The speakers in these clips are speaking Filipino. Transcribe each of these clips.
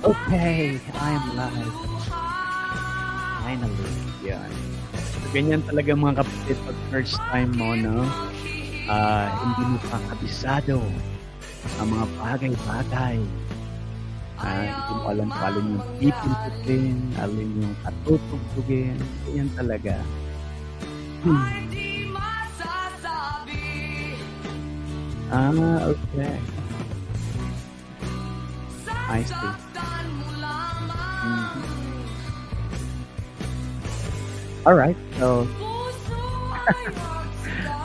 Okay, I'm live. Finally, yan. So, ganyan talaga mga kapatid pag first time mo, no? Hindi mo pa kabisado ang mga bagay-bagay. Hindi mo alam kung alin yung pipindutin, alin yung patutugtugin. Ganyan talaga. Hmm. Okay. I see. Mhm. Alright. So,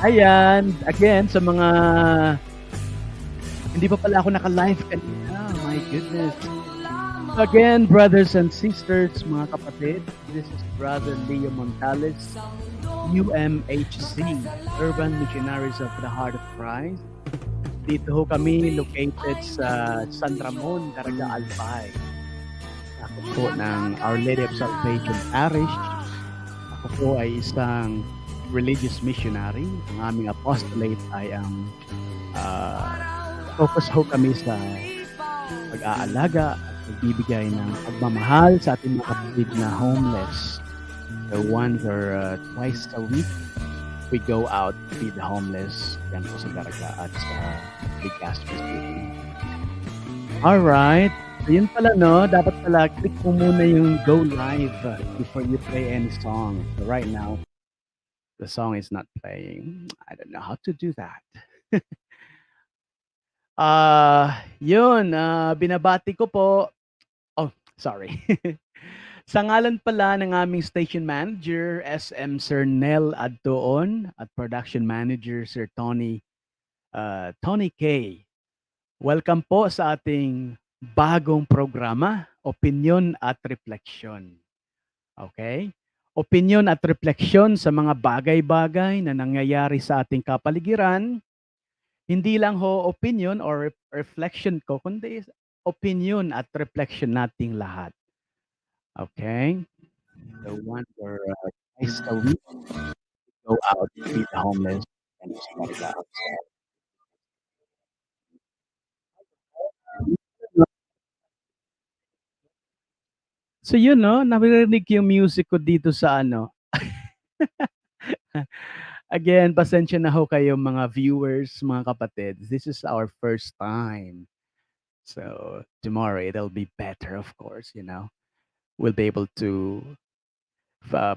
ayan. Again, sa mga hindi pa pala ako naka-live kanina. My goodness. So again, brothers and sisters, mga kapatid, this is Brother Leo Montales, UMHC, Urban Missionaries of the Heart of Christ. Dito ho kami located sa San Ramon, Caraga, Albay. Ako po ng Our Lady of Salvation Parish. Ako po ay isang religious missionary. Ang aming apostolate ay ang focus ho kami sa pag-aalaga at pagbibigay ng pagmamahal sa ating mga kapatid na homeless. So once or twice a week, we go out to feed the homeless. Yan po sa Caraga at sa Legazpi City. Alright. So yun pala, no? Dapat pala click mo muna yung go live before you play any song. So right now, the song is not playing. I don't know how to do that. Yun, binabati ko po. Oh, sorry. Sa ngalan pala ng aming station manager, SM Sir Nel Adtoon at production manager Sir Tony K. Welcome po sa ating bagong programa, Opinyon at Refleksyon. Okay? Opinyon at refleksyon sa mga bagay-bagay na nangyayari sa ating kapaligiran. Hindi lang ho opinion or reflection ko, kundi opinion at reflection nating lahat. Okay? So once or twice a week, go out to feed the homeless and stuff like that. So yun, no? Naririnig yung music ko dito sa ano. Again, pasensya na ho kayo mga viewers, mga kapatid. This is our first time. So tomorrow it'll be better, of course, you know. We'll be able to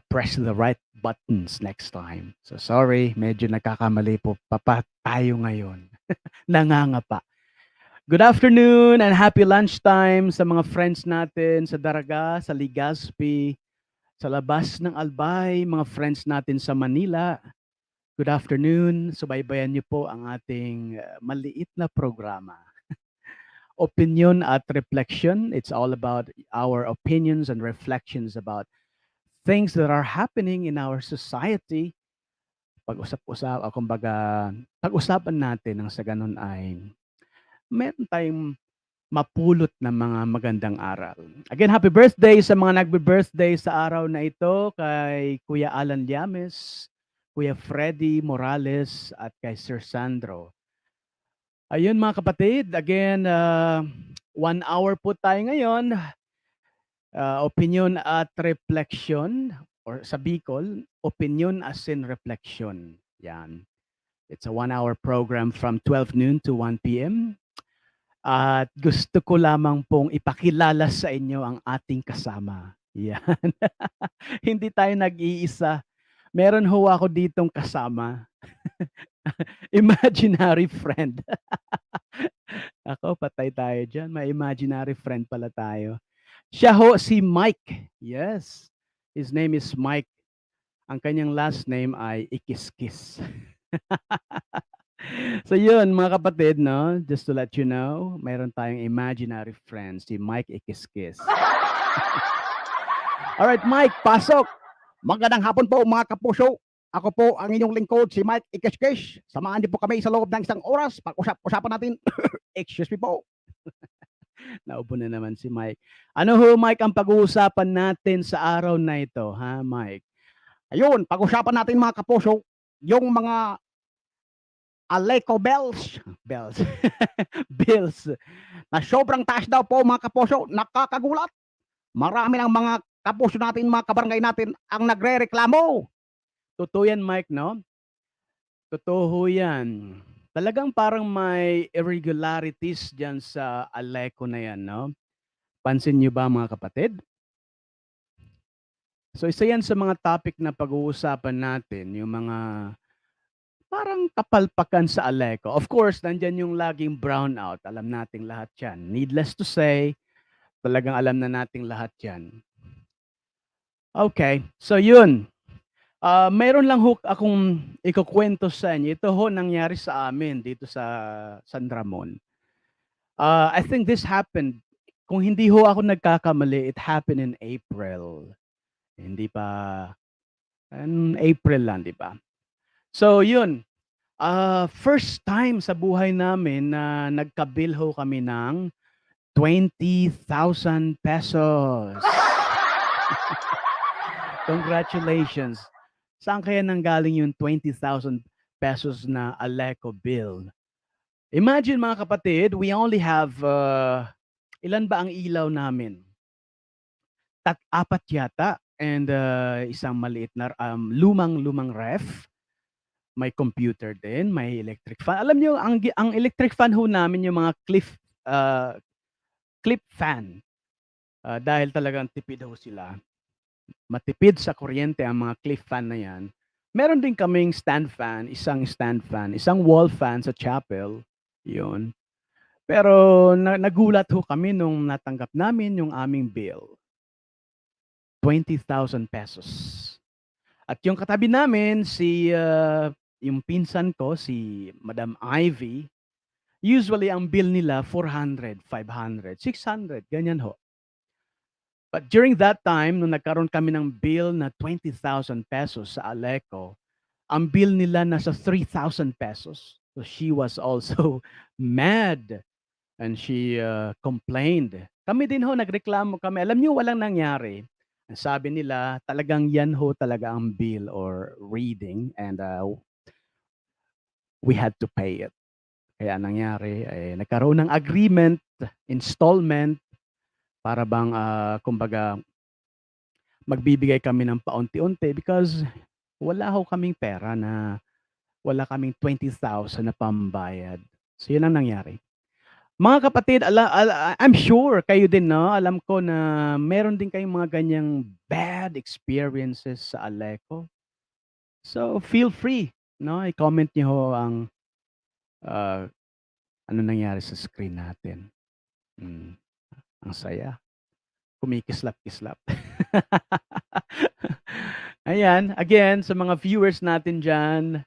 press the right buttons next time. So sorry, medyo nagkakamali po pa tayo ngayon. Nangangapa. Good afternoon and happy lunchtime sa mga friends natin sa Daraga, sa Legazpi, sa labas ng Albay, mga friends natin sa Manila. Good afternoon. Subaybayan niyo po ang ating maliit na programa. Opinion at reflection. It's all about our opinions and reflections about things that are happening in our society. Pag-usap-usap, o kumbaga, pag-usapan natin nang sa ganun ay meron tayong mapulot ng mga magandang aral. Again, happy birthday sa mga nagbe-birthday sa araw na ito kay Kuya Alan Llames, Kuya Freddy Morales at kay Sir Sandro. Ayun mga kapatid, again, 1 hour po tayo ngayon. Opinion at reflection, or sa Bicol, opinion as in reflection. Yan. It's a 1 hour program from 12 noon to 1 p.m. At gusto ko lamang pong ipakilala sa inyo ang ating kasama. Yan. Hindi tayo nag-iisa. Meron ho ako ditong kasama. Imaginary friend. Ako, patay tayo dyan. May imaginary friend pala tayo. Siya ho si Mike. Yes. His name is Mike. Ang kanyang last name ay Ikiskis. So yun, mga kapatid, no? Just to let you know, mayroon tayong imaginary friend, si Mike Ikiskis. Alright, Mike, pasok! Magandang hapon po, mga kapuso. Ako po ang inyong lingkod, si Mike Ikiskis. Samahan niyo po kami sa loob ng isang oras. Pag-usap-usapan natin. Excuse me po. Naubo na naman si Mike. Ano ho, Mike, ang pag-uusapan natin sa araw na ito, ha, Mike? Ayun, pag-usapan natin mga kapuso, yung mga Aleco bells, bells, bills na sobrang taas daw po mga kapuso, nakakagulat. Marami ng mga kapuso natin, mga kabarangay natin ang nagrereklamo. Totoo yan, Mike, no? Totoo yan. Talagang parang may irregularities dyan sa Aleco na yan, no? Pansin nyo ba mga kapatid? So isa yan sa mga topic na pag-uusapan natin, yung mga parang kapalpakan sa Aleco. Of course, nandyan yung laging brownout. Alam nating lahat yan. Needless to say, talagang alam na nating lahat yan. Okay, so yun. Meron lang ho akong ikukwento sa inyo. Ito ho nangyari sa amin dito sa San Ramon. I think this happened, kung hindi ho ako nagkakamali, it happened in April. Hindi pa, April lang, di ba? So yun, first time sa buhay namin na nagka-bill ho kami ng 20,000 pesos. Congratulations. Saan kaya nanggaling yung 20,000 pesos na Aleco bill? Imagine mga kapatid, we only have, ilan ba ang ilaw namin? Apat yata, and isang maliit na lumang-lumang ref. May computer din, may electric fan. Alam niyo, ang electric fan ho namin yung mga clip fan. Dahil talagang tipid ho sila. Matipid sa kuryente ang mga clip fan na yan. Meron din kaming stand fan, isang wall fan sa chapel. Yun. Pero nagulat ho kami nung natanggap namin yung aming bill. 20,000 pesos. At yung katabi namin, yung pinsan ko, si Madam Ivy, usually ang bill nila 400, 500, 600, ganyan ho. But during that time, nung nagkaroon kami ng bill na 20,000 pesos sa Aleco, ang bill nila nasa 3,000 pesos. So she was also mad and she complained. Kami din ho, nagreklamo kami. Alam niyo, walang nangyari. Ang sabi nila, talagang yan ho talaga ang bill or reading, and we had to pay it. Kaya nangyari, nagkaroon ng agreement, installment, para bang, kumbaga, magbibigay kami ng paunti-unti because wala ho kaming pera, wala kaming 20,000 na pambayad. So yun ang nangyari. Mga kapatid, I'm sure kayo din, no? Alam ko na meron din kayong mga ganyang bad experiences sa Aleco. So feel free, no? I-comment niyo ho ang ano nangyari sa screen natin. Ang saya. Kumikislap-kislap. Ayan, again, sa mga viewers natin dyan,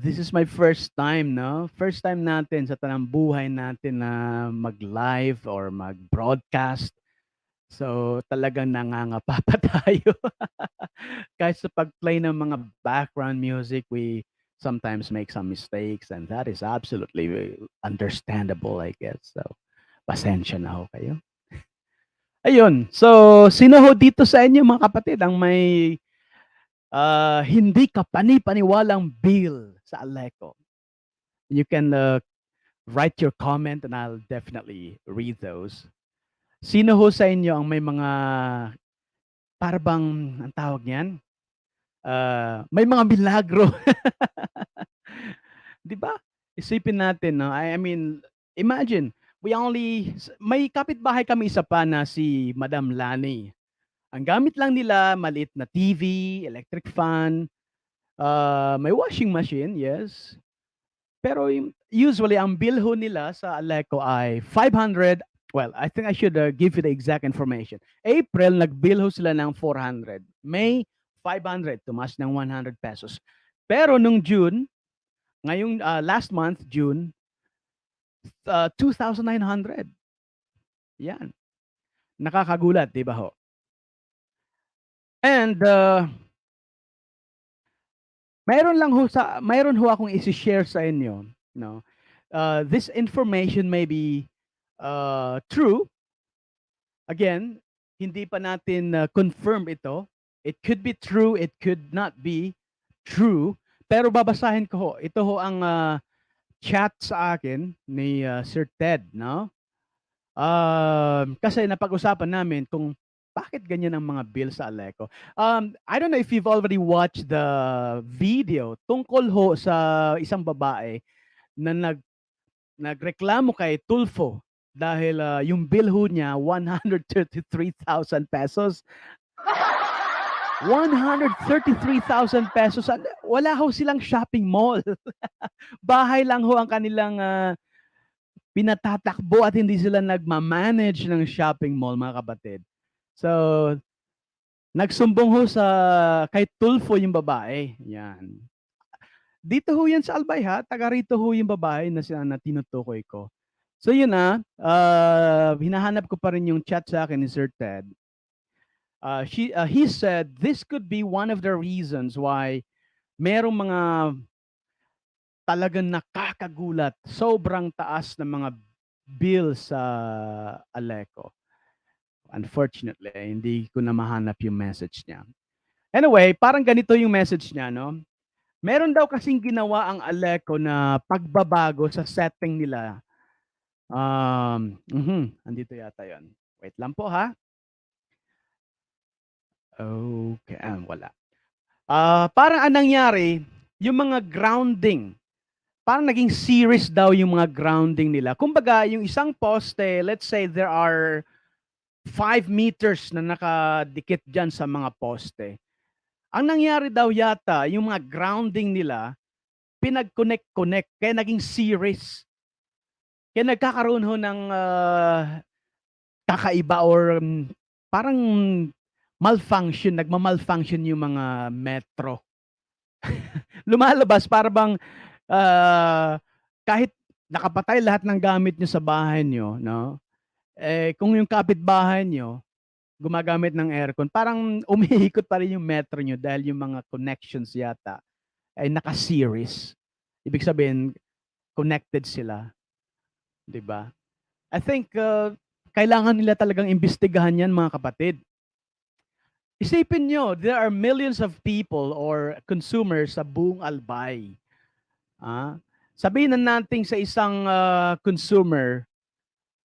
this is my first time, no? First time natin sa tanang buhay natin na mag-live or mag-broadcast. So, talagang nangangapa pa tayo. Kahit sa pag-play ng mga background music, we sometimes make some mistakes, and that is absolutely understandable, I guess. So, pasensya na ho kayo. Ayun. So, sino ho dito sa inyo mga kapatid ang may hindi ka pani-paniwalang bill sa Aleco? You can write your comment and I'll definitely read those. Sino ho sa inyo ang may mga para bang ang tawag niyan? May mga milagro. 'Di ba? Isipin natin, no? I mean, imagine, may kapitbahay kami isa pa na si Madam Lani. Ang gamit lang nila maliit na TV, electric fan, may washing machine, yes. Pero usually ang bill ho nila sa Aleco ay 500. Well, I think I should give you the exact information. April, nag-bill ho sila ng 400. May, 500, tumaas ng 100 pesos. Pero nung June, ngayong last month, June, 2,900. Yan. Nakakagulat, di ba ho? And mayroon ho akong i-share sa inyo, no. This information may be true. Again, hindi pa natin confirm ito. It could be true, it could not be true, Pero babasahin ko ho. Ito ho ang chat sa akin ni Sir Ted, no? Kasi napag-usapan namin kung bakit ganyan ang mga bill sa Aleco. I don't know if you've already watched the video tungkol ho sa isang babae na nagreklamo kay Tulfo dahil yung bill ho niya 133,000 pesos. 133,000 pesos. Wala ho silang shopping mall. Bahay lang ho ang kanilang pinatatakbo at hindi sila nagma-manage ng shopping mall, mga kapatid. So, nagsumbong ho sa kay Tulfo yung babae. Yan. Dito ho yan sa Albay ha. Taga rito ho yung babae na tinutukoy ko. So yun na, hinahanap ko pa rin yung chat sa akin ni Sir Ted. He said this could be one of the reasons why merong mga talagang nakakagulat, sobrang taas ng mga bill sa Aleco. Unfortunately, hindi ko na mahanap yung message niya. Anyway, parang ganito yung message niya, no? Meron daw kasing ginawa ang Aleco na pagbabago sa setting nila. Andito yata yon. Wait lang po ha. Okay, wala. Parang anong nangyari, yung mga grounding, parang naging series daw yung mga grounding nila. Kumbaga, yung isang poste, let's say there are 5 meters na nakadikit dyan sa mga poste. Ang nangyari daw yata, yung mga grounding nila, pinag-connect-connect, kaya naging series. Kaya nagkakaroon ho ng kakaiba or parang malfunction, nagma-malfunction yung mga metro. Lumalabas para bang kahit nakapatay lahat ng gamit nyo sa bahay nyo, no? Kung yung kapitbahay nyo gumagamit ng aircon, parang umiikot pa rin yung metro nyo dahil yung mga connections yata ay naka-series. Ibig sabihin, connected sila. 'Di ba? I think kailangan nila talagang imbestigahan yan, mga kapatid. Isipin nyo, there are millions of people or consumers sa buong Albay. Sabihin na natin sa isang consumer,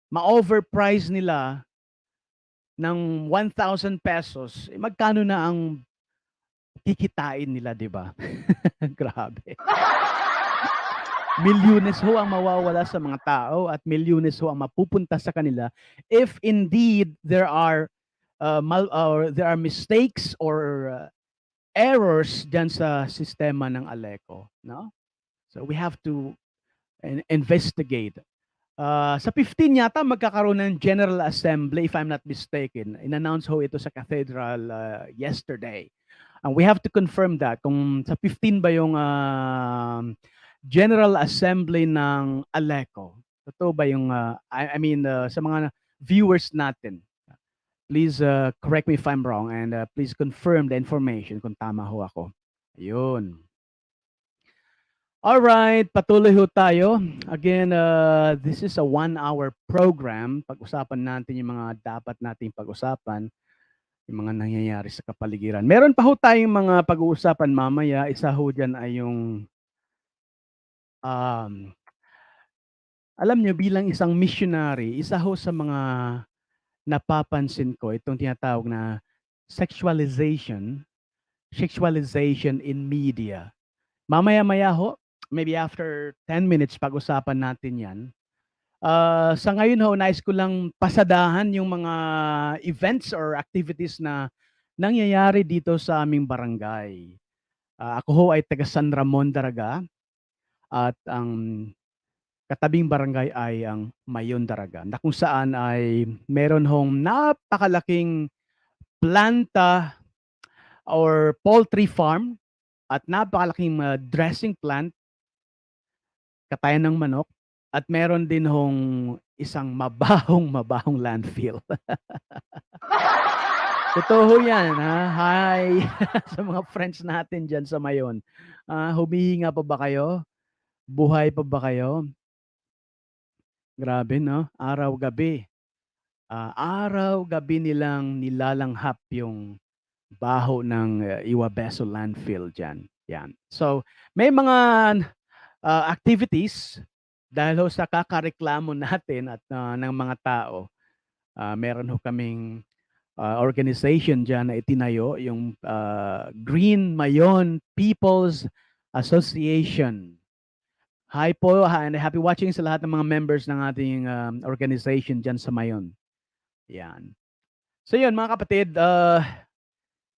ma-overprice nila ng 1,000 pesos, magkano na ang kikitain nila, di ba? Grabe. Milyones ho ang mawawala sa mga tao at milyones ho ang mapupunta sa kanila if indeed there are there are mistakes or errors dyan sa sistema ng Aleco, no? So we have to investigate. Sa 15 yata magkakaroon ng General Assembly, if I'm not mistaken. In-announce ho ito sa Cathedral yesterday. And we have to confirm that kung sa 15 ba yung General Assembly ng Aleco. Totoo ba yung I mean sa mga viewers natin, please correct me if I'm wrong and please confirm the information kung tama ho ako. Ayun. All right, patuloy ho tayo. Again, this is a 1-hour program. Pag-usapan natin yung mga dapat nating pag-usapan, yung mga nangyayari sa kapaligiran. Meron pa ho tayong mga pag-uusapan mamaya. Isa ho dyan ay yung, alam nyo, bilang isang missionary, isa ho sa mga napapansin ko, itong tinatawag na sexualization in media. Mamaya-maya ho, maybe after 10 minutes, pag-usapan natin yan. Sa ngayon ho, nais ko lang pasadahan yung mga events or activities na nangyayari dito sa aming barangay. Ako ho ay taga San Ramon Daraga at ang katabing barangay ay ang Mayon Daraga, na kung saan ay meron hong napakalaking planta or poultry farm at napakalaking dressing plant, katayan ng manok, at meron din hong isang mabahong landfill. Totoo yan, ha? Hi sa mga friends natin dyan sa Mayon. Humihinga pa ba kayo? Buhay pa ba kayo? Grabe, no? Araw-gabi. Araw-gabi nilang nilalanghap yung baho ng Iwabeso landfill dyan. Yan. So, may mga activities dahil ho sa kakareklamo natin at ng mga tao, meron ho kaming organization diyan na itinayo, yung Green Mayon People's Association. Hi po, and happy watching sa lahat ng mga members ng ating organization diyan sa Mayon. Yan. So yun mga kapatid,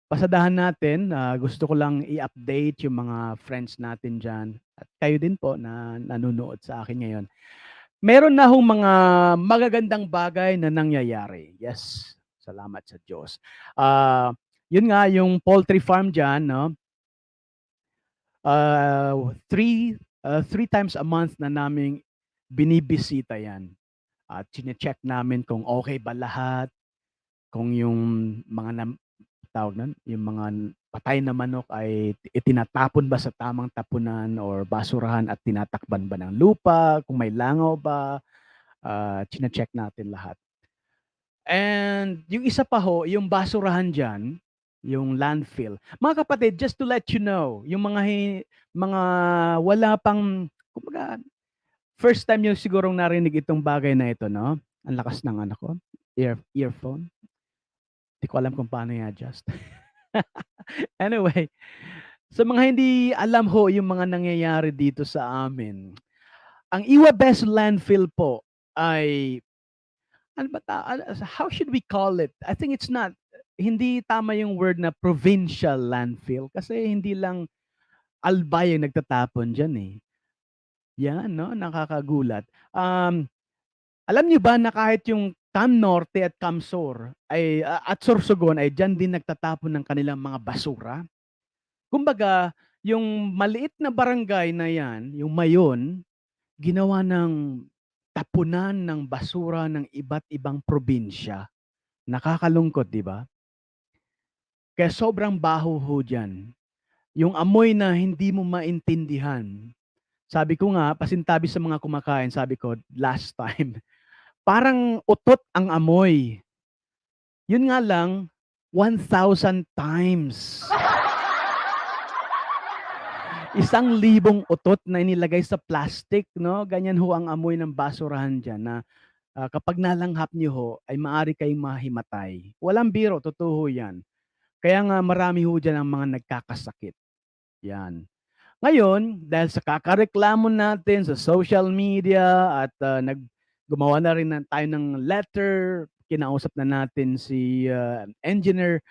pasadahan natin, gusto ko lang i-update yung mga friends natin diyan at kayo din po na nanonood sa akin ngayon. Meron na hong mga magagandang bagay na nangyayari. Yes, salamat sa Diyos. Yun nga, yung poultry farm dyan, no? Three times a month na naming binibisita yan. At chinecheck namin kung okay ba lahat, kung yung mga tawag nun, yung mga patay na manok ay itinatapon ba sa tamang tapunan or basurahan at tinatakban ba ng lupa, kung may langaw ba, chine-check natin lahat. And yung isa pa ho, yung basurahan dyan, yung landfill. Mga kapatid, just to let you know, yung mga wala pang, kumbaga, first time yung sigurong narinig itong bagay na ito, no? Ang lakas ng ano ko, earphone. Hindi ko alam kung paano i-adjust. Anyway, sa mga hindi alam ho yung mga nangyayari dito sa amin, ang Iwa Best Landfill po ay ano ba how should we call it? I think it's not, hindi tama yung word na provincial landfill kasi hindi lang Albay yung nagtatapon diyan eh. Yan, no? Nakakagulat. Alam niyo ba na kahit yung Cam Norte at Cam Sur ay at Sorsogon ay diyan din nagtatapon ng kanilang mga basura? Kumbaga, yung maliit na barangay na yan, yung Mayon, ginawa ng tapunan ng basura ng iba't ibang probinsya. Nakakalungkot, di ba? Kaya sobrang baho ho dyan. Yung amoy na hindi mo maintindihan. Sabi ko nga, pasintabi sa mga kumakain, sabi ko last time, parang utot ang amoy. Yun nga lang, 1,000 times. 1,000 utot na inilagay sa plastic, no? Ganyan ho ang amoy ng basurahan dyan na kapag nalanghap niyo ho, ay maaari kayong mahimatay. Walang biro, totoo yan. Kaya nga marami ho dyan ang mga nagkakasakit. Yan. Ngayon, dahil sa kakareklamo natin sa social media at gumawa na rin tayo ng letter, kinausap na natin si Engineer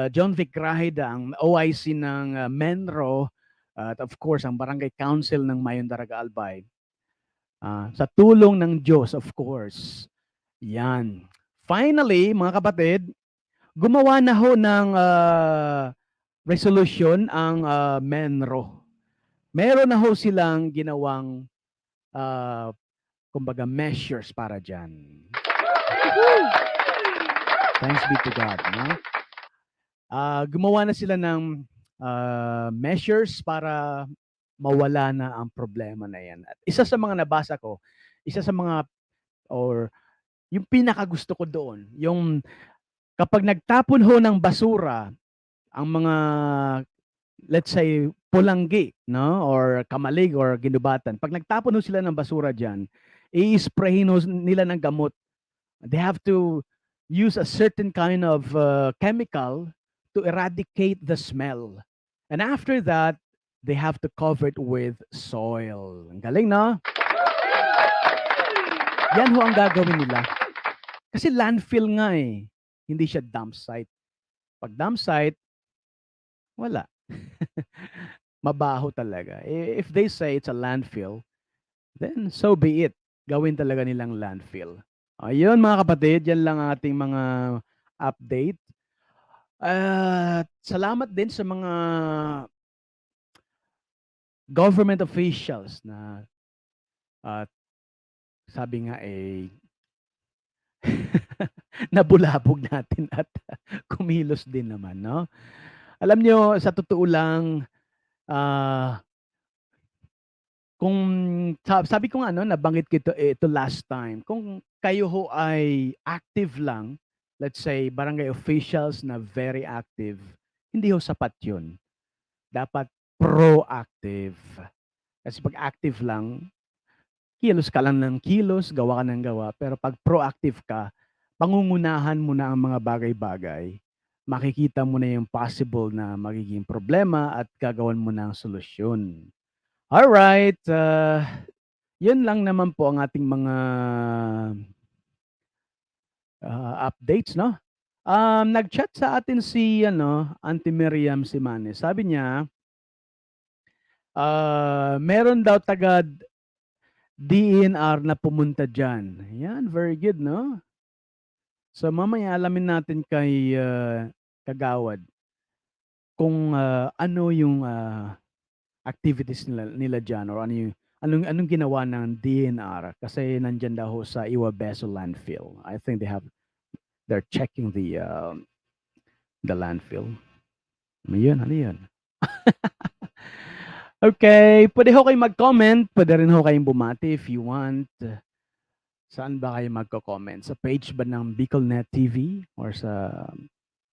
John Vic Rahida, ang OIC ng Menro, at of course, ang Barangay Council ng Mayon Daraga Albay. Sa tulong ng Diyos, of course. Yan. Finally, mga kapatid, gumawa na ho ng resolution ang Menro. Meron na ho silang ginawang kumbaga measures para dyan. Thanks be to God. No? Gumawa na sila ng measures para mawala na ang problema na yan. At isa sa mga nabasa ko, isa sa mga, or yung pinakagusto ko doon, yung kapag nagtapon ho ng basura, ang mga, let's say, pulanggi, no? Or kamalig or ginubatan, pag nagtapon ho sila ng basura dyan, i-spray nila ng gamot. They have to use a certain kind of chemical to eradicate the smell. And after that, they have to cover it with soil. Ang galing, no? Yan ho ang gagawin nila. Kasi landfill nga eh. Hindi siya dump site. Pag dump site, wala. Mabaho talaga. If they say it's a landfill, then so be it. Gawin talaga nilang landfill. Ayun mga kapatid, yan lang ating mga update. At salamat din sa mga government officials na sabi nga eh nabulabog natin at kumilos din naman, no? Alam nyo, sa totoo lang, kung sabi ko nga, no, nabanggit ko ito last time, kung kayo ho ay active lang, let's say barangay officials na very active, hindi ho sapat yun. Dapat proactive. Kasi 'pag active lang, kilos ka lang ng kilos, gawa ka ng gawa. Pero 'pag proactive ka, pangungunahan mo na ang mga bagay-bagay, makikita mo na yung possible na magiging problema at gagawan mo na ang solusyon. Alright, 'yun lang naman po ang ating mga, updates 'no. Nag-chat sa atin si ano, Auntie Miriam Simanes. Sabi niya, meron daw taga DENR na pumunta diyan. Yan, very good 'no. So mamaya alamin natin kay, Kagawad kung, ano yung, activities nila nila diyan or ano yung anong anong ginawa ng DENR kasi nandiyan daw ho sa Iwabeso landfill. I think they're checking the landfill. Ano yun, ano yun? Okay, pwede ho kayong mag-comment, pwede rin ho kayong bumati if you want. Saan ba kayo magko-comment? Sa page ba ng BicolNet TV or sa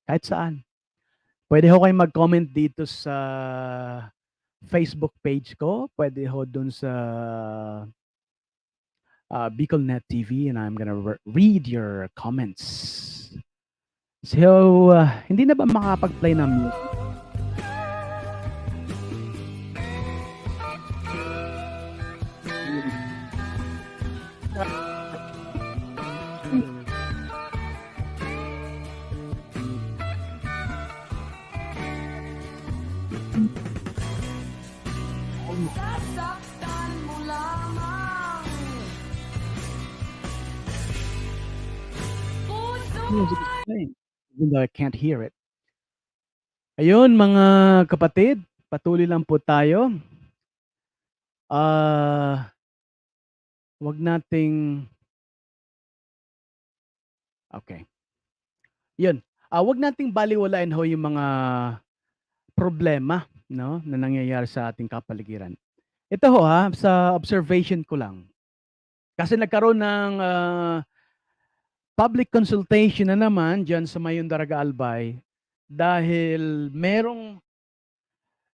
kahit saan? Pwede ho kayong mag-comment dito sa Facebook page ko, pwede ho dun sa BicolNet TV and I'm gonna read your comments. So, hindi na ba makakapag-play ng music? Sasaktan mo lamang puso Music is playing, even though I can't hear it. Ayun mga kapatid, patuloy lang po tayo. Wag nating okay. 'Yun, wag nating balewalain ho yung mga problema 'no, na nangyayari sa ating kapaligiran. Ito ho, sa observation ko lang. Kasi nagkaroon ng, public consultation na naman diyan sa Mayon Daraga Albay dahil merong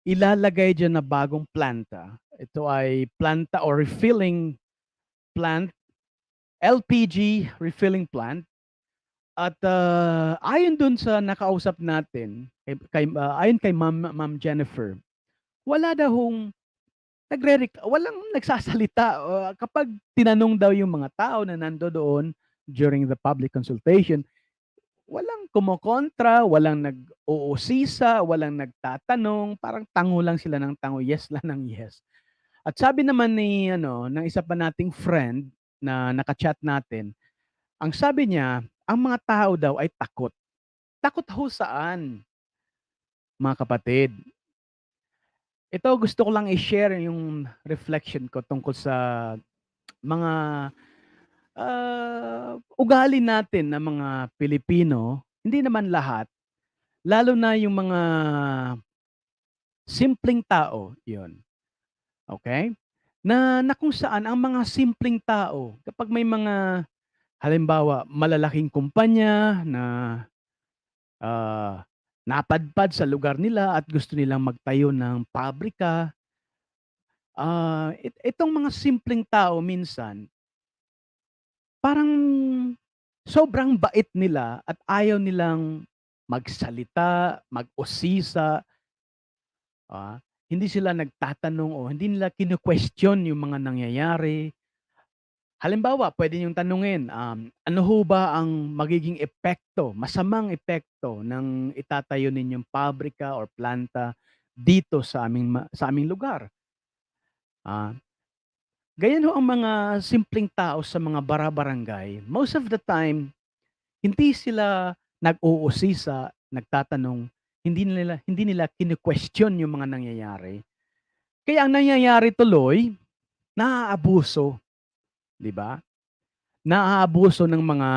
ilalagay diyan na bagong planta. Ito ay planta or refilling plant, LPG refilling plant at, ayon dun sa nakausap natin ayon kay Ma'am Jennifer, wala daw hong walang nagsasalita, kapag tinanong daw yung mga tao na nandodoon during the public consultation, walang kumokontra, walang nag-uusisa, walang nagtatanong, parang tango lang sila ng tango, yes lang ng yes. At sabi naman ni ano, ng isa pa nating friend na naka-chat natin, ang sabi niya, ang mga tao daw ay takot. Takot ho saan, mga kapatid? Ito gusto ko lang i-share yung reflection ko tungkol sa mga, ugali natin na mga Pilipino, hindi naman lahat, lalo na yung mga simpleng tao, yun, okay. Na kung saan ang mga simpleng tao kapag may mga halimbawa malalaking kumpanya na, ah, napadpad sa lugar nila at gusto nilang magtayo ng pabrika, itong mga simpleng tao minsan parang sobrang bait nila at ayaw nilang magsalita, mag-usisa, hindi sila nagtatanong o hindi nila kine-question yung mga nangyayari. Halimbawa, puwede niyong tanungin, ano ho ba ang magiging epekto, masamang epekto ng itatayo ninyong pabrika or planta dito sa aming lugar? Ah, Ganyan ho ang mga simpleng tao sa mga bara-barangay. Most of the time, hindi sila nag-uusisa, nagtatanong, hindi nila kine-question yung mga nangyayari. Kaya ang nangyayari tuloy, naaabuso, 'di ba? Naaabuso ng mga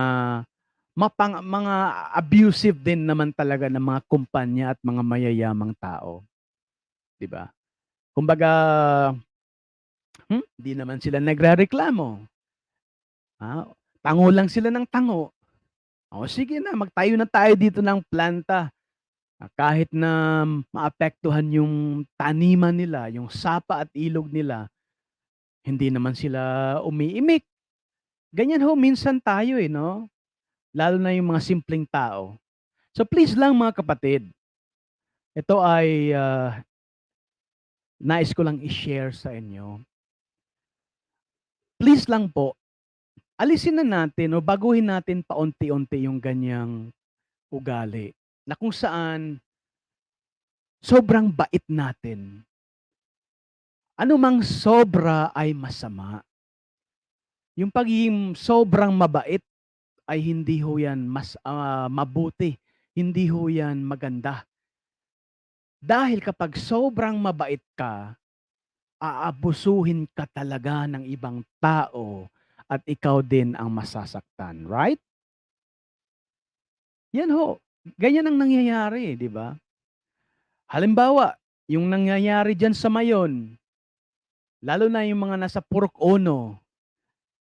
abusive din naman talaga ng mga kumpanya at mga mayayamang tao, 'di ba? Kumbaga, 'di naman sila nagrereklamo, ah, tango lang sila ng tango. O sige na, magtayo na tayo dito ng planta. Kahit na maapektuhan yung taniman nila, yung sapa at ilog nila, hindi naman sila umiimik. Ganyan ho minsan tayo, eh, 'no? Lalo na yung mga simpleng tao. So please lang mga kapatid, ito ay, nais ko lang i-share sa inyo. Please lang po, alisin na natin o baguhin natin paunti-unti yung ganyang ugali na kung saan sobrang bait natin. Anumang sobra ay masama. Yung pagiging sobrang mabait ay hindi ho yan mabuti, hindi ho yan maganda. Dahil kapag sobrang mabait ka, aabusuhin ka talaga ng ibang tao at ikaw din ang masasaktan, right? Yan ho, ganyan ang nangyayari, di ba? Halimbawa, yung nangyayari diyan sa Mayon, lalo na yung mga nasa Purok Ono,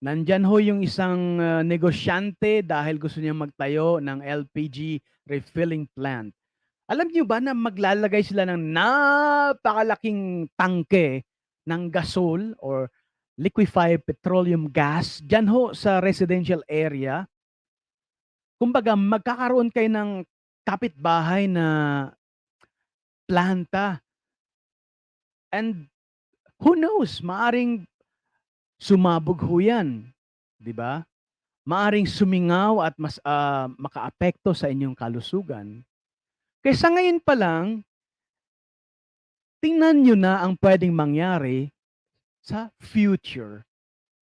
nandyan ho yung isang negosyante dahil gusto niya magtayo ng LPG refilling plant. Alam niyo ba na maglalagay sila ng napakalaking tangke ng gasol or liquefied petroleum gas dyan ho sa residential area. Kumbaga, magkakaroon kayo ng kapitbahay na planta. And who knows, maaring sumabog ho yan. Di ba? Maaring sumingaw at mas makaapekto sa inyong kalusugan. Kaysa ngayon pa lang, tingnan nyo na ang pwedeng mangyari sa future.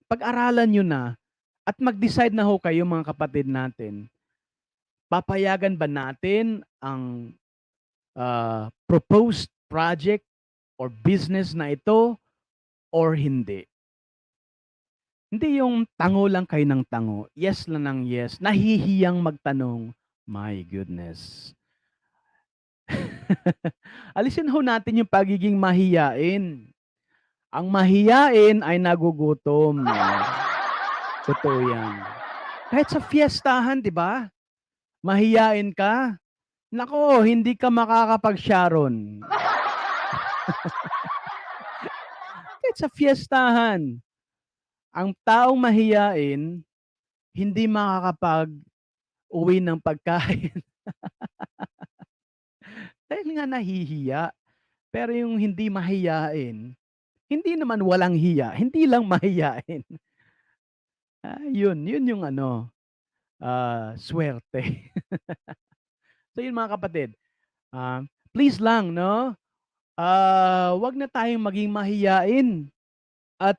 Pag-aralan nyo na at mag-decide na ho kayo mga kapatid natin, papayagan ba natin ang proposed project or business na ito or hindi? Hindi yung tango lang kayo ng tango, yes lang ng yes, nahihiyang magtanong, my goodness. Alisin ho natin yung pagiging mahiyain. Ang mahiyain ay nagugutom. Totoo yan. Kahit sa fiestahan, di ba? Mahiyain ka. Nako, hindi ka makakapag-sharon. Kahit sa fiestahan, ang taong mahiyain, hindi makakapag-uwi ng pagkain. Dahil nga nahihiya. Pero yung hindi mahiyain, hindi naman walang hiya, hindi lang mahiyain. Yun yung swerte. So yun mga kapatid, please lang, no? Wag na tayong maging mahiyain at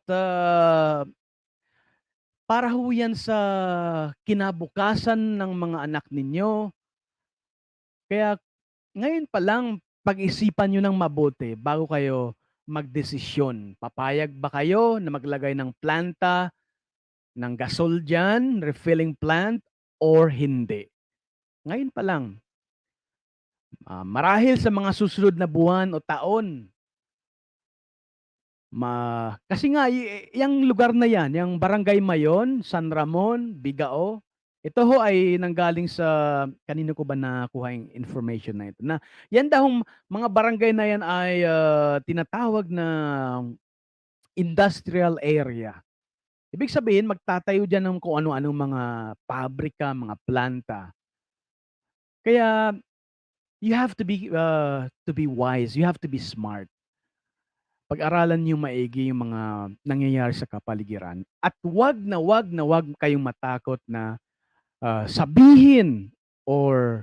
para ho yan sa kinabukasan ng mga anak ninyo. Kaya ngayon pa lang, pag-isipan nyo ng mabuti bago kayo magdesisyon. Papayag ba kayo na maglagay ng planta, ng gasol dyan, refilling plant, or hindi? Ngayon pa lang. Marahil sa mga susunod na buwan o taon, kasi nga, yung lugar na yan, yung Barangay Mayon, San Ramon, Bigao, ito ho ay nanggaling sa, kanino ko ba nakuha yung information na ito, na yan daw mga barangay na yan ay tinatawag na industrial area. Ibig sabihin, magtatayo dyan ng kung ano-anong mga pabrika, mga planta. Kaya, you have to be wise, you have to be smart. Pag-aralan niyo maigi yung mga nangyayari sa kapaligiran at wag na wag kayong matakot na sabihin or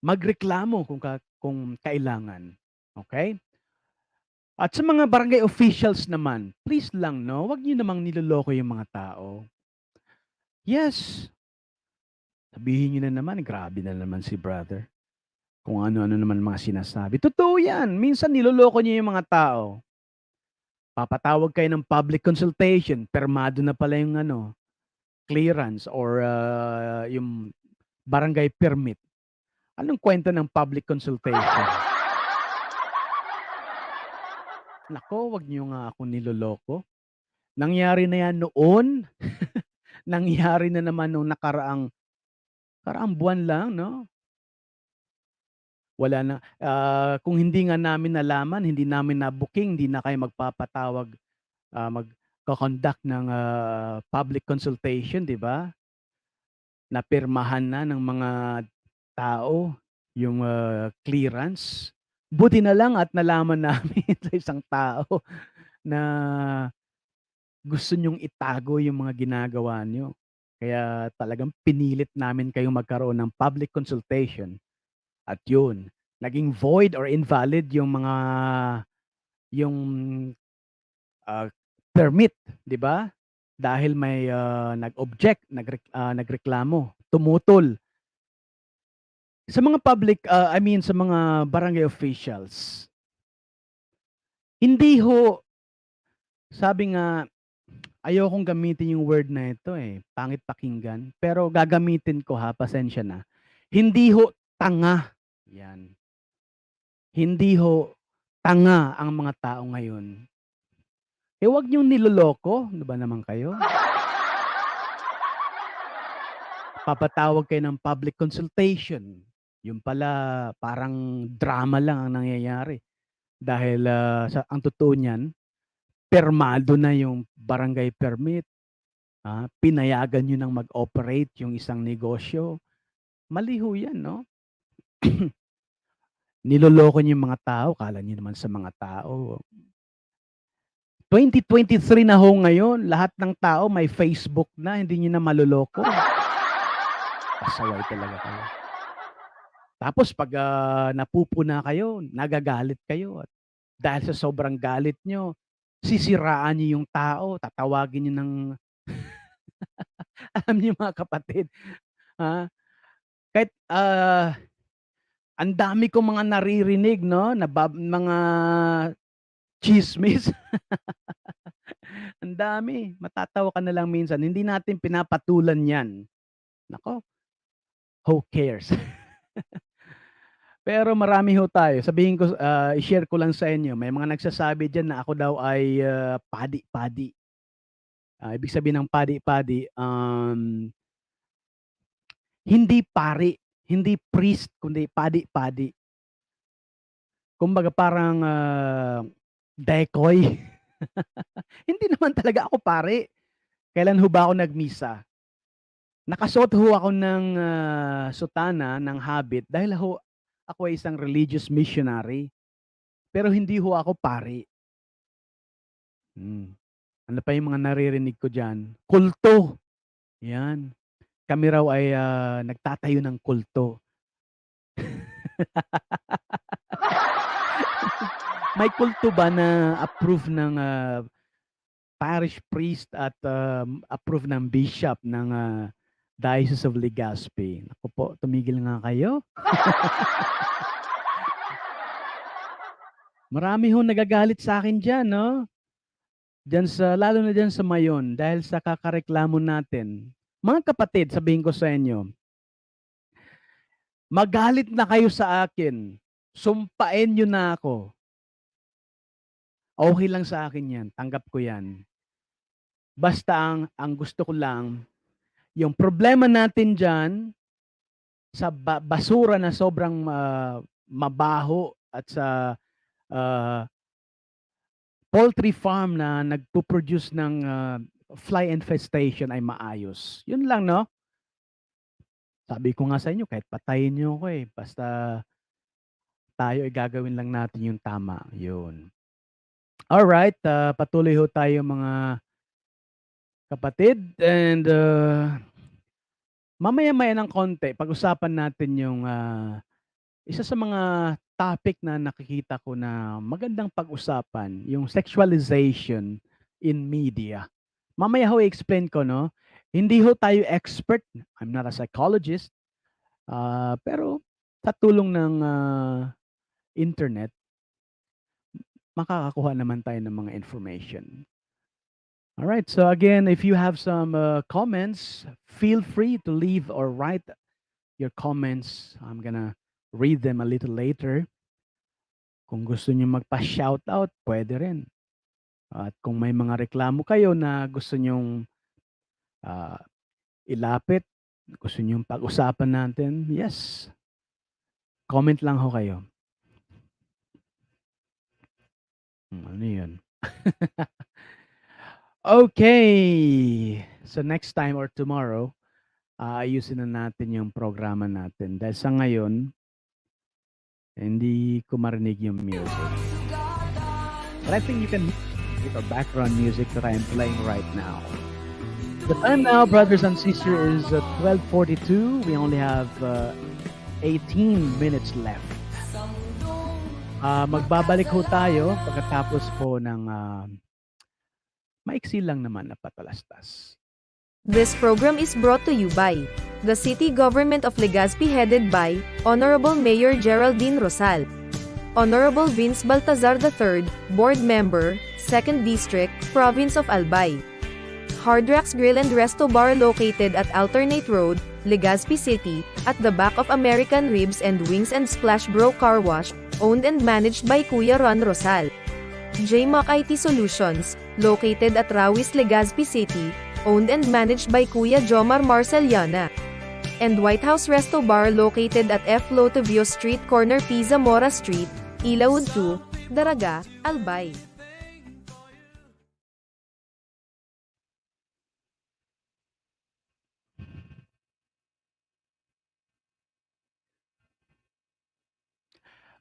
magreklamo kung kailangan. Okay? At sa mga barangay officials naman, please lang, no, wag niyo namang niloloko yung mga tao. Yes. Sabihin niyo na naman, grabe na naman si brother. Kung ano-ano naman mga sinasabi. Totoo yan. Minsan niloloko niyo yung mga tao. Papatawag kayo ng public consultation, permado na pala yung clearance or yung barangay permit. Anong kwento ng public consultation? Nako, wag niyo nga ako niloloko. Nangyari na yan noon. Nangyari na naman nung nakaraang Karaang buwan lang, 'no? Wala na, kung hindi nga namin nalaman, hindi namin na-booking, hindi na kayo magpapatawag, magko-conduct ng, public consultation, 'di ba? Napirmahan na ng mga tao yung, clearance. Buti na lang at nalaman namin sa isang tao na gusto niyong itago yung mga ginagawa niyo. Kaya talagang pinilit namin kayong magkaroon ng public consultation at yun, naging void or invalid yung, ah, permit, 'di ba? Dahil may, nag-object, nagreklamo, tumutol. Sa mga public, I mean sa mga barangay officials, hindi ho sabi nga ayokong gamitin yung word na ito, eh, pangit pakinggan, pero gagamitin ko ha, pasensya na. Hindi ho tanga, 'yan. Hindi ho tanga ang mga tao ngayon. Eh, 'wag niyong niloloko, ano ba naman kayo? Papatawag kayo ng public consultation, yun pala parang drama lang ang nangyayari. Dahil, ang totoo niyan, pirmado na yung barangay permit, pinayagan niyo ng mag-operate yung isang negosyo. Mali ho 'yan, 'no? Niloloko niyo yung mga tao, akala niyo naman sa mga tao 2023 na ho ngayon, lahat ng tao may Facebook na, hindi niyo na maloloko. Pasaway talaga kayo. Tapos 'pag, napupuna kayo, nagagalit kayo at dahil sa sobrang galit niyo, sisiraan niyo yung tao, tatawagin niyo ng alam niyo mga kapatid, ah, kahit, ang dami kong mga naririnig, 'no, na mga tsismis, ang dami, matatawa ka na lang minsan. Hindi natin pinapatulan 'yan. Naku, who cares? Pero marami ho tayo. Sabihin ko, i-share ko lang sa inyo, may mga nagsasabi diyan na ako daw ay, padi-padi. Ibig sabihin ng padi-padi, hindi pari, hindi priest, kundi padi-padi. Kumbaga parang, decoy. Hindi naman talaga ako pari. Kailan ho ba ako nagmisa? Nakasuot ho ako ng, sutana, ng habit dahil ho ako ay isang religious missionary, pero hindi ho ako pari. Hmm. Ano pa yung mga naririnig ko diyan? Kulto, 'yan. Kami raw ay, nagtatayo ng kulto. May kulto ba na approve ng, parish priest at, approve ng bishop ng, Diocese of Legazpi? Naku po, tumigil nga kayo. Marami hong nagagalit sa'kin diyan, 'no? Diyan sa lalo na diyan sa Mayon dahil sa kakareklamo natin. Mga kapatid, sabihin ko sa inyo, magalit na kayo sa akin, sumpain niyo na ako, okey lang sa akin 'yan, tanggap ko 'yan. Basta ang gusto ko lang, yung problema natin diyan sa basura na sobrang, mabaho at sa, ah, poultry farm na nagpo-produce ng, fly infestation ay maayos. 'Yun lang, 'no? Sabi ko nga sa inyo kahit patayin niyo ako, eh, basta tayo ay gagawin lang natin yung tama, 'yun. Alright, patuloy ho tayo mga kapatid and, mamaya-maya ng konti pag-usapan natin yung, isa sa mga topic na nakikita ko na magandang pag-usapan, yung sexualization in media. Mamaya ho i-explain ko, 'no. Hindi ho tayo expert, I'm not a psychologist, pero sa tulong ng, internet, makakakuha naman tayo ng mga information. Alright, so again, if you have some, comments, feel free to leave or write your comments. I'm gonna read them a little later. Kung gusto niyo magpa-shoutout, puwede rin. At kung may mga reklamo kayo na gusto niyong, ah, ilapit Gusto niyong pag-usapan natin? Yes. Comment lang ho kayo. Ano yun? Okay. So next time or tomorrow, aayusin na natin yung programa natin. Dahil sa ngayon, hindi ko marinig yung music. But I think you can hear the background music that I am playing right now. The time now, brothers and sisters, is 12:42. We only have 18 minutes left. Magbabalik ho tayo pagkatapos po ng maiksi lang naman na patalastas. This program is brought to you by the City Government of Legazpi headed by Honorable Mayor Geraldine Rosal, Honorable Vince Baltazar III, Board Member, 2nd District, Province of Albay. Hard Rocks Grill and Resto Bar located at Alternate Road, Legazpi City, at the back of American Ribs and Wings and Splash Bro Car Wash, owned and managed by Kuya Ron Rosal. JMAC IT Solutions, located at Rawis, Legazpi City, owned and managed by Kuya Jomar Marceliana. And White House Resto Bar located at F. Lotavio Street corner Pisa Mora Street, Ilaud 2, Daraga, Albay.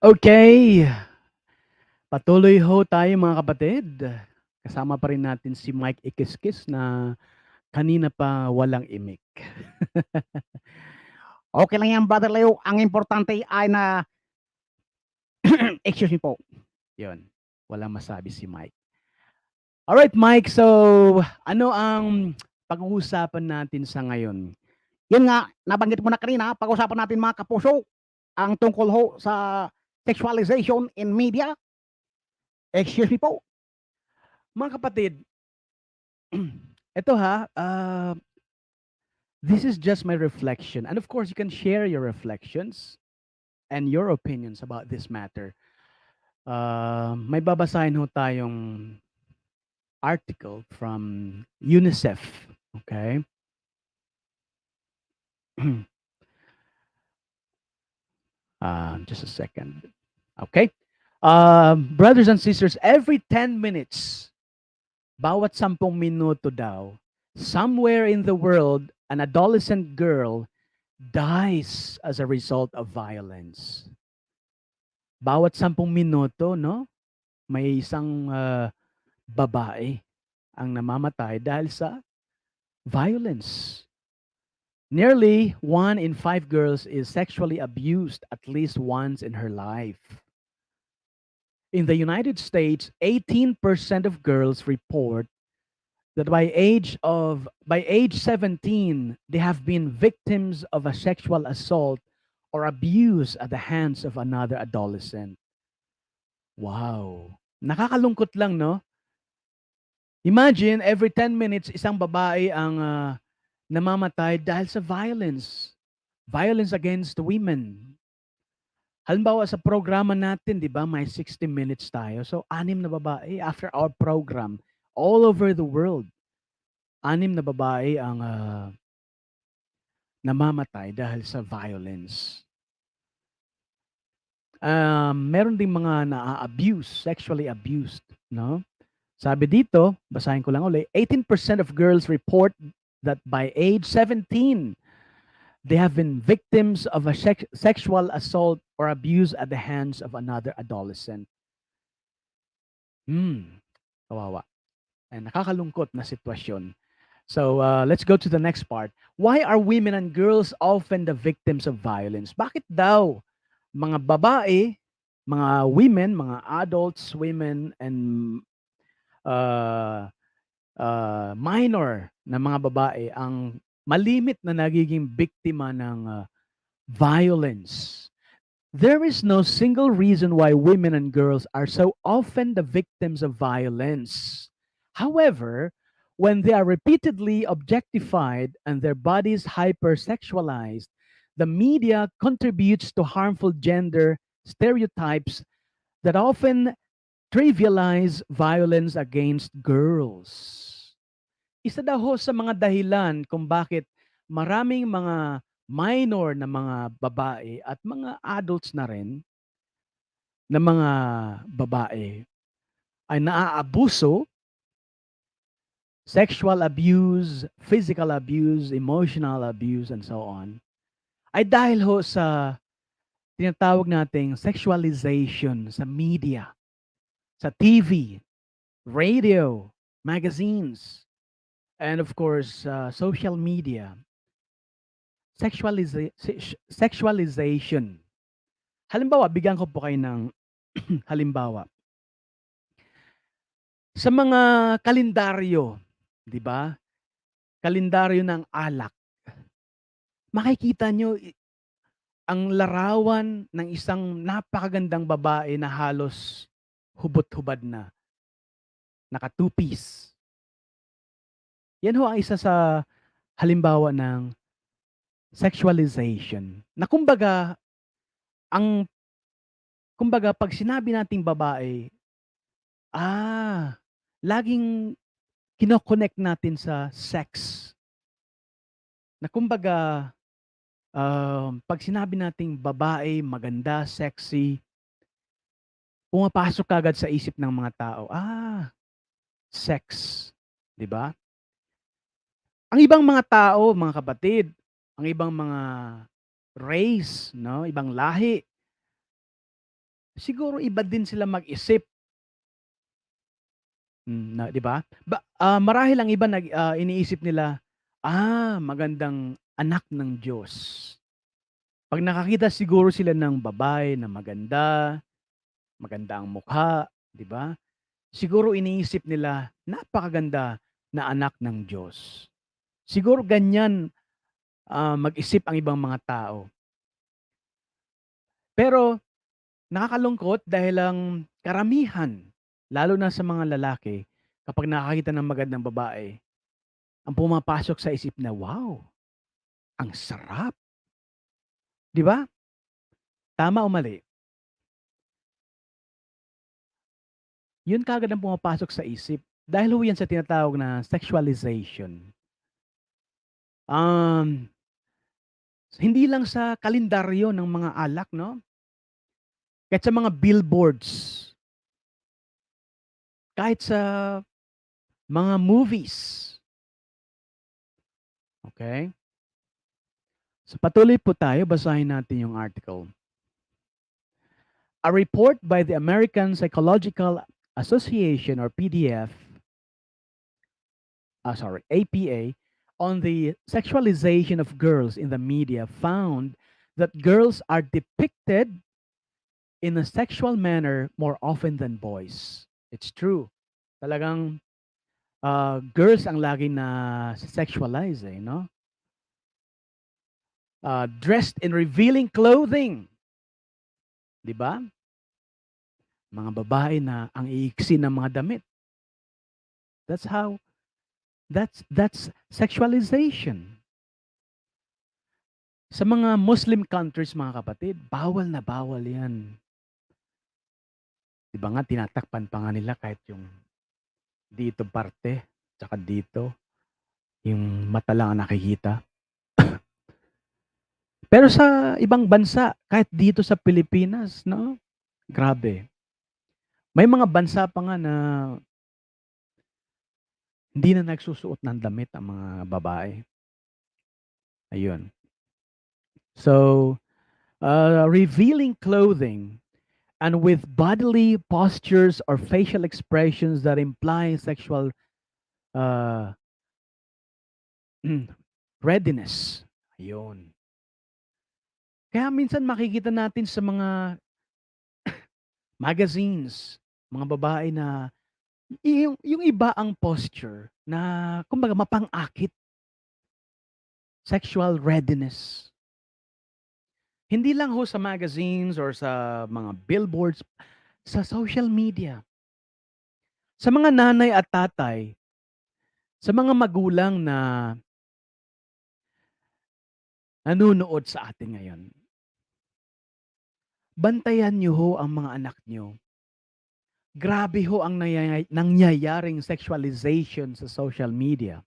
Okay. Patuloy ho tayo mga kapatid. Kasama pa rin natin si Mike Ikiskis na kanina pa walang imik. Okay lang yan, Brother Leo. Ang importante ay na, excuse me po. Yun. Walang masabi si Mike. Alright, Mike. So, ano ang pag-uusapan natin sa ngayon? Yun nga, nabanggit mo na kanina, pag-usapan natin mga kapuso, ang tungkol ho sa sexualization in media. Excuse me po. Mga kapatid, ito ha, this is just my reflection. And of course, you can share your reflections and your opinions about this matter. May babasahin ho tayong article from UNICEF. Okay? Just a second. Okay? Brothers and sisters, every 10 minutes, bawat 10 minuto daw, somewhere in the world, an adolescent girl dies as a result of violence. Bawat 10 minuto, no? May isang babae ang namamatay dahil sa violence. Nearly 1 in 5 girls is sexually abused at least once in her life. In the United States, 18% of girls report that by age 17, they have been victims of a sexual assault or abuse at the hands of another adolescent. Wow. Nakakalungkot lang, no? Imagine, every 10 minutes, isang babae ang namamatay dahil sa violence. Violence against women. Halimbawa sa programa natin, di ba, may 60 minutes tayo. So, 6 na babae after our program, all over the world. 6 na babae ang namamatay dahil sa violence. Meron ding mga na-abuse, sexually abused, no? Sabi dito, basahin ko lang ulit, 18% of girls report that by age 17, they have been victims of a sexual assault or abuse at the hands of another adolescent. Kawawa. And nakakalungkot na sitwasyon. So let's go to the next part. Why are women and girls often the victims of violence? Bakit daw mga babae, mga women, mga adults, women, and minor na mga babae ang malimit na nagiging biktima ng violence? There is no single reason why women and girls are so often the victims of violence. However, when they are repeatedly objectified and their bodies hypersexualized, the media contributes to harmful gender stereotypes that often trivialize violence against girls. Isa daw ho sa mga dahilan kung bakit maraming mga minor na mga babae at mga adults na rin na mga babae ay naaabuso, sexual abuse, physical abuse, emotional abuse, and so on, ay dahil ho sa tinatawag nating sexualization sa media, sa TV, radio, magazines, and of course, social media. Sexualization. Halimbawa, bigyan ko po kayo ng halimbawa. Sa mga kalendaryo, 'di ba? Kalendaryo ng alak. Makikita nyo ang larawan ng isang napakagandang babae na halos hubot-hubad na, naka two-piece. Yan ho ang isa sa halimbawa ng sexualization. Na kumbaga, pag sinabi nating babae, laging kino-connect natin sa sex. Na kumbaga, pag sinabi nating babae, maganda, sexy, pumapasok kaagad sa isip ng mga tao, sex, 'di ba? Ang ibang mga tao, mga kapatid, ang ibang mga race, no, ibang lahi, siguro iba din sila mag-isip. 'Di ba? Marahil ang iba iniisip nila, magandang anak ng Diyos. Pag nakakita siguro sila ng babae na maganda, maganda ang mukha, 'di ba? Siguro iniisip nila, napakaganda na anak ng Diyos. Siguro ganyan mag-isip ang ibang mga tao. Pero nakakalungkot dahil ang karamihan, lalo na sa mga lalaki, kapag nakakita ng magandang babae, ang pumapasok sa isip na, wow, ang sarap. 'Di ba? Tama o mali? Yun kaagad ang pumapasok sa isip. Dahil ho yan sa tinatawag na sexualization. Hindi lang sa kalendaryo ng mga alak, no? Kahit sa mga billboards. Kahit sa mga movies. Okay? So patuloy po tayo, basahin natin yung article. A report by the American Psychological Association, or APA, on the sexualization of girls in the media found that girls are depicted in a sexual manner more often than boys. It's true. Talagang girls ang lagi na sexualize, no? Dressed in revealing clothing. 'Di ba? Mga babae na ang iiksi ng mga damit. That's sexualization. Sa mga Muslim countries, mga kapatid, bawal na bawal 'yan. 'Di ba nga tinatakpan pa nga nila kahit yung dito parte, tsaka dito, yung mata lang ang nakikita. Pero sa ibang bansa, kahit dito sa Pilipinas, no? Grabe. May mga bansa pa nga na hindi na nagsusuot ng damit ang mga babae. Ayun. So, revealing clothing and with bodily postures or facial expressions that imply sexual readiness. Ayun. Kaya minsan makikita natin sa mga magazines, mga babae na yung iba ang posture na kumbaga mapang-akit. Sexual readiness. Hindi lang ho sa magazines or sa mga billboards, sa social media. Sa mga nanay at tatay, sa mga magulang na nanonood sa atin ngayon. Bantayan niyo ho ang mga anak niyo. Grabe ho ang nangyayaring sexualization sa social media.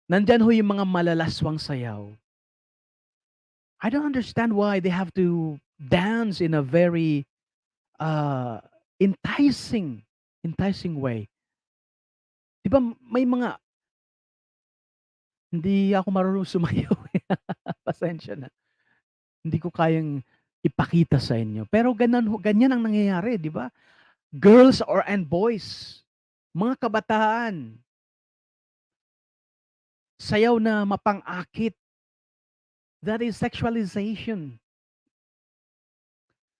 Nandyan ho yung mga malalaswang sayaw. I don't understand why they have to dance in a very enticing way. 'Di ba may mga hindi ako marunong sumayaw, eh. Pasensya na. Hindi ko kayang ipakita sa inyo. Pero ganyan ang nangyayari, 'di ba? Girls and boys, mga kabataan, sayaw na mapang-akit. That is sexualization.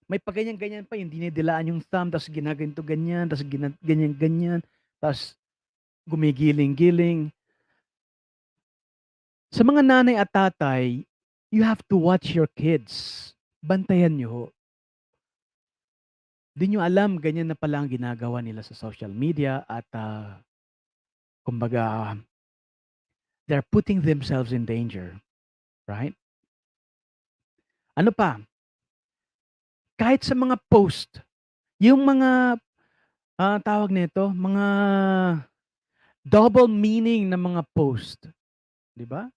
May pa-ganyan-ganyan pa yung dinidilaan yung thumb, ta's ginaganito ganyan, ta's ganyan-ganyan, ta's gumigiling-giling. Sa mga nanay at tatay, you have to watch your kids. Bantayan niyo ho. 'Di niyo alam ganyan na pala ang ginagawa nila sa social media at, kumbaga they're putting themselves in danger, right? Ano pa? Kahit sa mga post, yung mga, tawag nito, mga double meaning na mga post, 'di ba?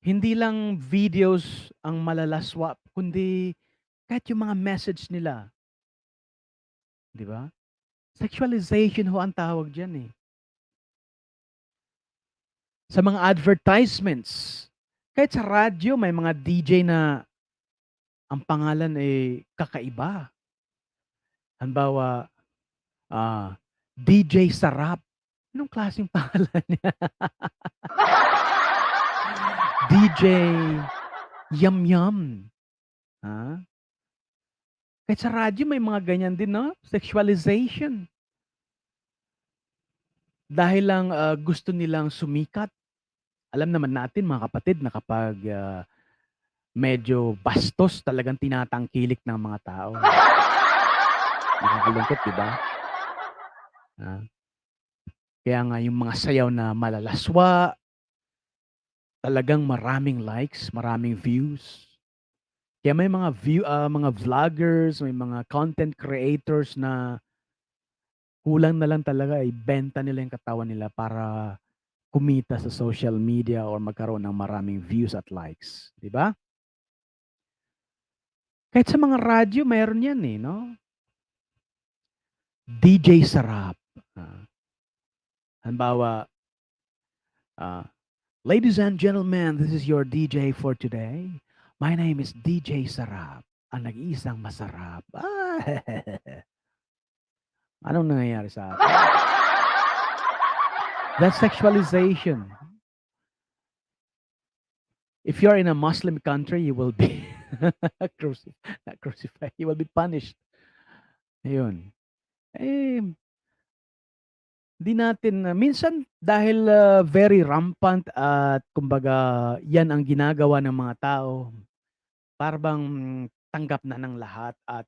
Hindi lang videos ang malalaswa, kundi kahit yung mga message nila, 'di ba? Sexualization ho ang tawag diyan, eh. Sa mga advertisements, kahit sa radyo may mga DJ na ang pangalan, eh, kakaiba. Halimbawa, DJ Sarap. Anong klaseng pangalan yan? DJ Yum Yum. Kahit sa radyo may mga ganyan din, no? Sexualization. Dahil lang gusto nilang sumikat. Alam naman natin mga kapatid na kapag medyo bastos talagang tinatangkilik ng mga tao. Nakakalungkot, di ba? Kaya nga yung mga sayaw na malalaswa, talagang maraming likes, maraming views. Kaya may mga mga vloggers, may mga content creators na kulang na lang talaga ibenta nila yung katawan nila para kumita sa social media or magkaroon ng maraming views at likes, 'di ba? Kahit sa mga radyo mayroon 'yan, eh, no? DJ Sarap. Halimbawa, ladies and gentlemen, this is your DJ for today. My name is DJ Sarap, ang nag-iisang masarap. Anong nangyayari sa atin? That's sexualization. If you're in a Muslim country, you will be not crucified. You will be punished. Ayun. Eh, di natin minsan dahil very rampant at kumbaga yan ang ginagawa ng mga tao, para bang tanggap na ng lahat at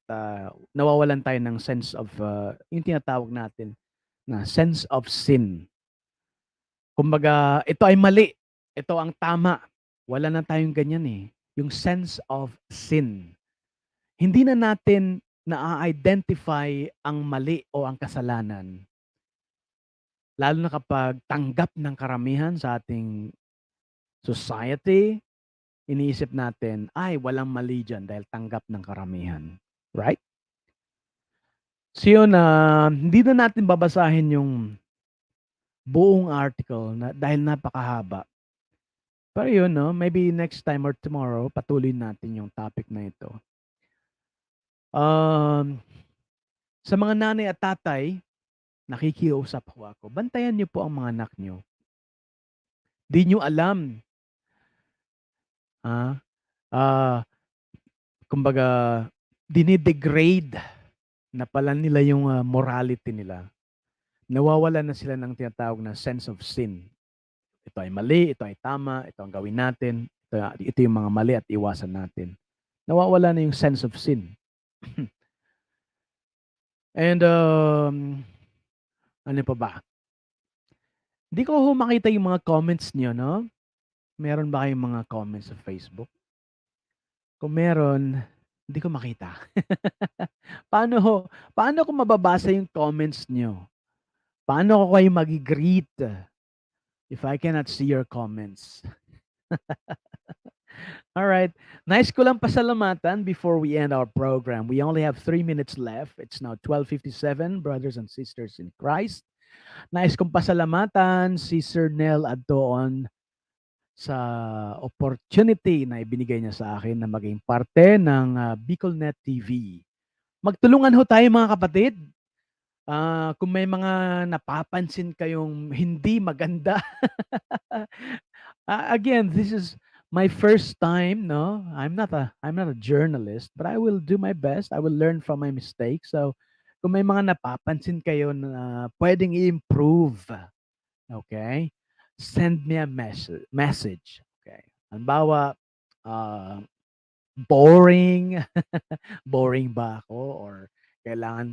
nawawalan tayo ng sense of yung tinatawag natin na sense of sin. Kumbaga, ito ay mali, ito ang tama. Wala na tayong ganyan, eh. Yung sense of sin. Hindi na natin na-identify ang mali o ang kasalanan. Lalo na kapag tanggap ng karamihan sa ating society, iniisip natin, ay, walang mali dyan dahil tanggap ng karamihan. Right? So yun, hindi na natin babasahin yung buong article dahil napakahaba. Pero yun, no, maybe next time or tomorrow, patuloy natin yung topic na ito. Sa mga nanay at tatay, nakikiusap ho ako. Bantayan niyo po ang mga anak niyo. Di niyo alam. Kumbaga, dinidegrade na pala nila yung morality nila. Nawawala na sila ng tinatawag na sense of sin. Ito ay mali, ito ay tama, ito ang gawin natin, ito yung mga mali at iwasan natin. Nawawala na yung sense of sin. And, ano pa ba? Hindi ko ho makita yung mga comments niyo, no? Meron ba kayong mga comments sa Facebook? Kung meron, hindi ko makita. Paano ko mababasa yung comments niyo? Paano ko kayo mag-greet if I cannot see your comments? All right. Nice ko lang pasalamatan before we end our program. We only have 3 minutes left. It's now 12:57, brothers and sisters in Christ. Nice kong pasalamatan si Sir Nel Addoon sa opportunity na ibinigay niya sa akin na maging parte ng BicolNet TV. Magtulungan ho tayo mga kapatid. Kung may mga napapansin kayong hindi maganda, again, this is my first time, no? I'm not a journalist, but I will do my best. I will learn from my mistakes. So, kung may mga napapansin kayo na pwedeng i-improve, okay? Send me a message. Okay. Halimbawa, boring, boring ba ako, or kailangan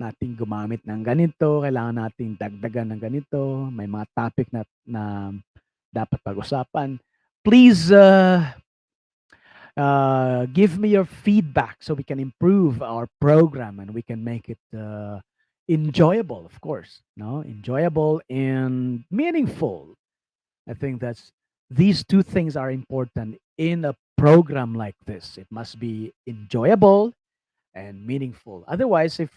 nating gumamit ng ganito, kailangan nating dagdagan ng ganito, may mga topic na dapat pag-usapan. Please give me your feedback so we can improve our program and we can make it enjoyable, of course, no? Enjoyable and meaningful. I think these two things are important in a program like this. It must be enjoyable and meaningful. Otherwise, if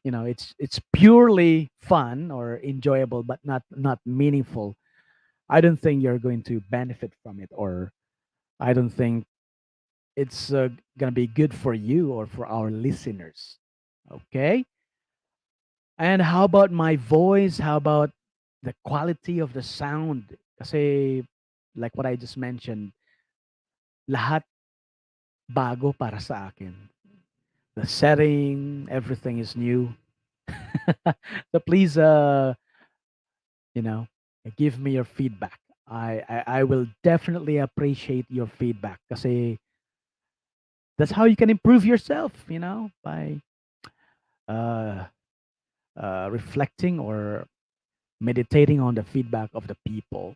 it's purely fun or enjoyable but not meaningful, I don't think you're going to benefit from it, or I don't think it's gonna be good for you or for our listeners. Okay. And how about my voice? How about the quality of the sound? Kasi like what I just mentioned, lahat bago para sa akin. The setting, everything is new. So please, give me your feedback. I will definitely appreciate your feedback kasi that's how you can improve yourself, by reflecting or meditating on the feedback of the people.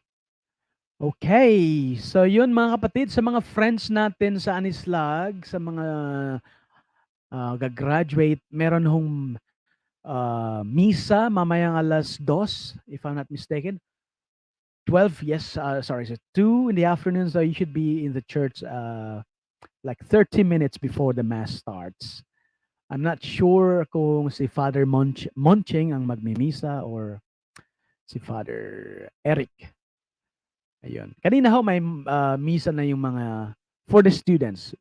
Okay. So yun mga kapatid, sa mga friends natin sa Anislag, sa mga gagraduate, meron hong misa mamayang alas 2, if I'm not mistaken. 12, yes, sorry, so 2 in the afternoon, so you should be in the church like 30 minutes before the mass starts. I'm not sure kung si Father Monching ang magmimisa or si Father Eric. Ayun. Kanina ho may misa na yung mga for the students.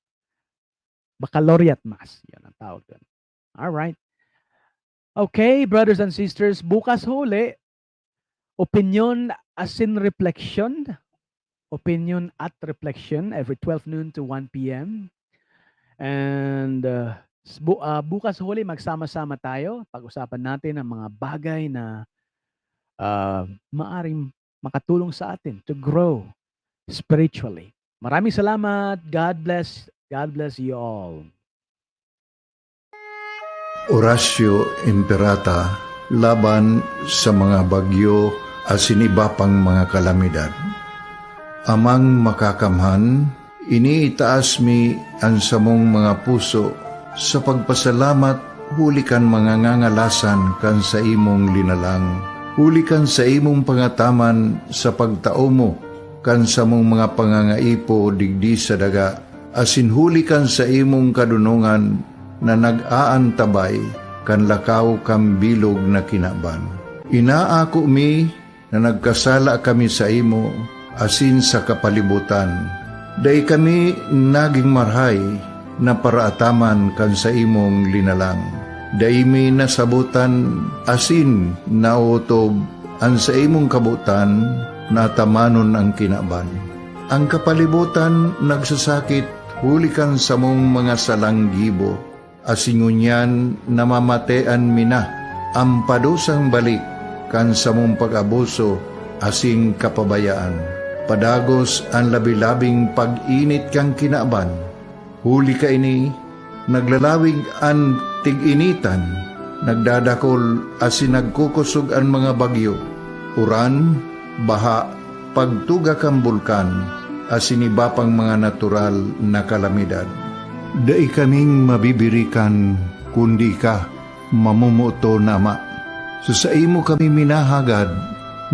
Baccalaureate Mass. Yan ang tawag doon. All right. Okay, brothers and sisters, bukas huli, opinion as in reflection. Opinion at reflection every 12 noon to 1 p.m. And bukas huli, magsama-sama tayo. Pag-usapan natin ang mga bagay na maaring makatulong sa atin to grow spiritually. Maraming salamat. God bless. God bless you all. Orasyo Imperata laban sa mga bagyo asin iba pang mga kalamidad. Amang makakamhan, iniitaas mi ang samong mga puso sa pagpasalamat huli kan mga ngangalasan kan sa imong linalang. Huli kan sa imong pangataman sa pagtao mo kan sa mong mga pangangaipo digdi sa daga. Asin huli kan sa imong kadunungan na nag-aantabay kan lakaw kang bilog na kinaban. Inaako mi na nagkasala kami sa imo asin sa kapalibutan. Day kami naging marhay na paraataman kan sa imong linalang. Day mi nasabutan asin nautob ang sa imong kabutan na tamanon ang kinaban. Ang kapalibutan nagsasakit hulikan sa mong mga salanggibo. Asingunyan namamatean mina ang padusang balik kan sa mong pag-abuso asing kapabayaan. Padagos ang labi-labing pag-init kang kinaban. Huli ka ini, naglalawig ang tig-initan, nagdadakol asin nagkukusog ang mga bagyo. Uran, baha, pagtuga kang bulkan, asin iba pang mga natural na kalamidad. Dai kaming mabibirikan kundi ka, mamumuto nama. So sa imo kami minahagad,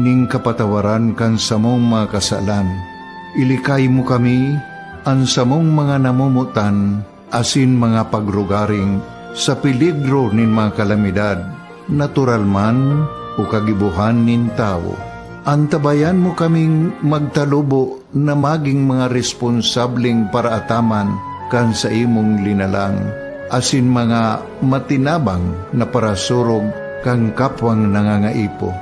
ning kapatawaran kan samong mga kasalan. Ilikay mo kami, ang samong mga namumutan, asin mga pagrugaring, sa peligro nin mga kalamidad, natural man o kagibuhan nin tao. Antabayan mo kaming magtalubo na maging mga responsabling paraataman kan sa imong linalang, asin mga matinabang na parasurog kang kapwang nangangaipo.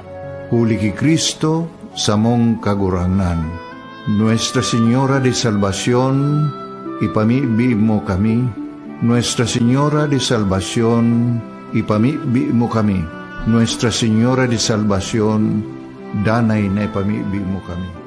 Huli ki Kristo sa mong kagurangan. Nuestra Señora de Salvación, ipamibi mo kami. Nuestra Señora de Salvación, ipamibi mo kami. Nuestra Señora de Salvación, danay na ipamibi mo kami.